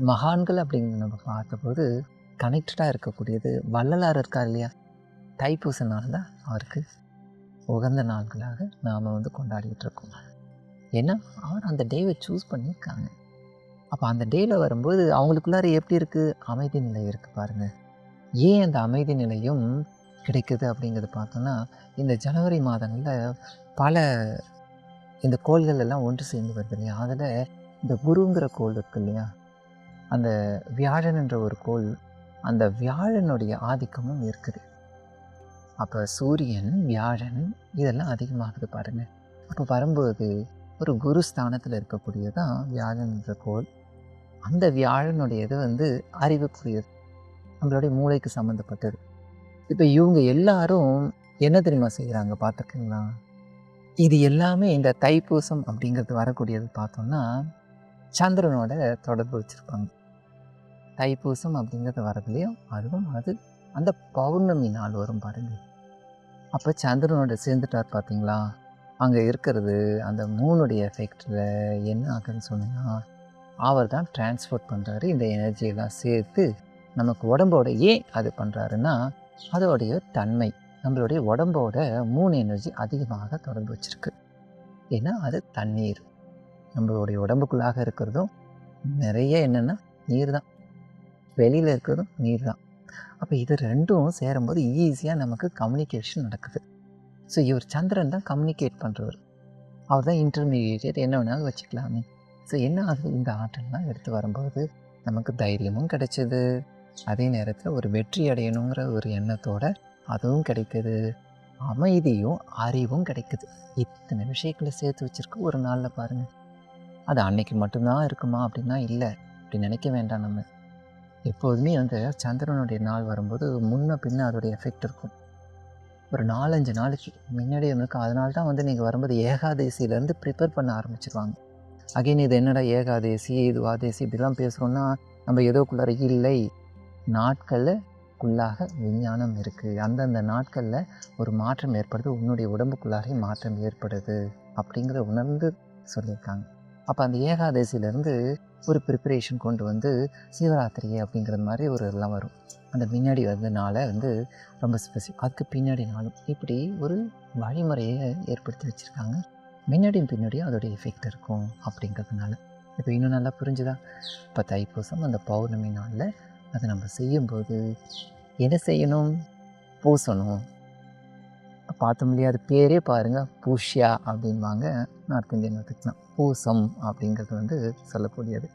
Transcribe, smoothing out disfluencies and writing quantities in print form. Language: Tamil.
மகான்கள் அப்படிங்கிறத நம்ம பார்த்தபோது கனெக்டடாக இருக்கக்கூடியது வள்ளலார் இருக்கார் இல்லையா? தைப்பூச நாள் தான் அவருக்கு உகந்த நாட்களாக நாம் கொண்டாடிக்கிட்டு இருக்கோம். ஏன்னா அவர் அந்த டேவை சூஸ் பண்ணியிருக்காங்க. அப்போ அந்த டேயில் வரும்போது அவங்களுக்குள்ளார எப்படி இருக்குது? அமைதி நிலை இருக்குது பாருங்கள். ஏன் அந்த அமைதி நிலையும் கிடைக்குது அப்படிங்கிறது பார்த்தோன்னா, இந்த ஜனவரி மாதங்களில் பல இந்த கோள்கள் எல்லாம் ஒன்று சேர்ந்து வருது இல்லையா? அதில் இந்த குருங்கிற கோள் இருக்கு இல்லையா? அந்த வியாழன் என்ற ஒரு கோள், அந்த வியாழனுடைய ஆதிக்கமும் இருக்குது. அப்போ சூரியன், வியாழன் இதெல்லாம் அதிகமாகுது பாருங்கள். அப்போ வரும்போது ஒரு குரு ஸ்தானத்தில் இருக்கக்கூடியதான் வியாழன் என்ற கோள். அந்த வியாழனுடையது அறிவுக்குரியது, நம்மளுடைய மூளைக்கு சம்மந்தப்பட்டது. இப்போ இவங்க எல்லாரும் என்ன தெரியுமா செய்கிறாங்க பார்த்துருக்கீங்களா? இது எல்லாமே இந்த தைப்பூசம் அப்படிங்கிறது வரக்கூடியது பார்த்தோம்னா சந்திரனோட தொடர்பு வச்சுருப்பாங்க. தைப்பூசம் அப்படிங்கிறது வரதுலையும் அதுவும் அந்த பௌர்ணமி நாள் வரும் பாருங்கள். அப்போ சந்திரனோட சேர்ந்துட்டார் பார்த்தீங்களா? அங்கே இருக்கிறது அந்த மூணுடைய எஃபெக்டில் என்ன ஆகுதுன்னு சொன்னீங்கன்னா, அவர் தான் டிரான்ஸ்போர்ட் பண்ணுறாரு இந்த எனர்ஜியெல்லாம் சேர்த்து நமக்கு உடம்போட. ஏன் அது பண்ணுறாருன்னா, அதோடைய தன்மை நம்மளுடைய உடம்போட 3 எனர்ஜி அதிகமாக தொடர்பு வச்சுருக்கு. ஏன்னா அது தண்ணீர். நம்மளுடைய உடம்புக்குள்ளாக இருக்கிறதும் நிறைய என்னென்னா நீர் தான், வெளியில் இருக்கிறதும் நீர் தான். அப்போ இது ரெண்டும் சேரும்போது ஈஸியாக நமக்கு கம்யூனிகேஷன் நடக்குது. ஸோ இவர் சந்திரன் தான் கம்யூனிகேட் பண்ணுறவர், அவர் தான் இன்டர்மீடியேட், என்ன வேணாலும் வச்சுக்கலாமே. ஸோ என்ன ஆகுது? இந்த ஆற்றல்லாம் எடுத்து வரும்போது நமக்கு தைரியமும் கிடைச்சிது, அதே நேரத்தில் ஒரு வெற்றி அடையணுங்கிற ஒரு எண்ணத்தோடு அதுவும் கிடைக்குது, அமைதியும் அறிவும் கிடைக்குது. இத்தனை விஷயங்களை சேர்த்து வச்சுருக்கு ஒரு நாளில் பாருங்கள். அது அன்னைக்கு மட்டும்தான் இருக்குமா அப்படின்னா இல்லை, அப்படி நினைக்க வேண்டாம். நம்ம எப்போதுமே சந்திரனுடைய நாள் வரும்போது முன்ன பின்ன அதோடைய எஃபெக்ட் இருக்கும். ஒரு 4-5 நாளைக்கு முன்னாடியே இருக்கும். அதனால தான் நீங்கள் வரும்போது ஏகாதேசியிலேருந்து ப்ரிப்பேர் பண்ண ஆரம்பிச்சிருவாங்க. அகைன் இது என்னடா ஏகாதேசி, இது வாதேசி இப்படிலாம் பேசுகிறோன்னா, நம்ம ஏதோக்குள்ளார இல்லை, நாட்களுக்குள்ளாக விஞ்ஞானம் இருக்குது. அந்தந்த நாட்களில் ஒரு மாற்றம் ஏற்படுது, உன்னுடைய உடம்புக்குள்ளாக மாற்றம் ஏற்படுது அப்படிங்கிற உணர்ந்து சொல்லியிருக்காங்க. அப்போ அந்த ஏகாதசியிலேருந்து ஒரு ப்ரிப்பரேஷன் கொண்டு சிவராத்திரி அப்படிங்கிற மாதிரி ஒரு எல்லாம் வரும். அந்த முன்னாடி நாளை ரொம்ப ஸ்பெசிஃபிக், அதுக்கு பின்னாடி நாளும் இப்படி ஒரு வழிமுறையை ஏற்படுத்தி வச்சுருக்காங்க. முன்னாடியும் பின்னாடியும் அதோடைய எஃபெக்ட் இருக்கும் அப்படிங்கிறதுனால. இப்போ இன்னும் நல்லா புரிஞ்சுதா? இப்போ தைப்பூசம் அந்த பௌர்ணமி நாளில் அதை நம்ம செய்யும்போது என்ன செய்யணும்? பூசணும். பார்த்தோம் இல்லையா? அது பேரே பாருங்கள், பூஷ்யா அப்படின்வாங்க. நார்த் இந்தியன் பூசம் அப்படிங்கிறது சொல்லக்கூடியது.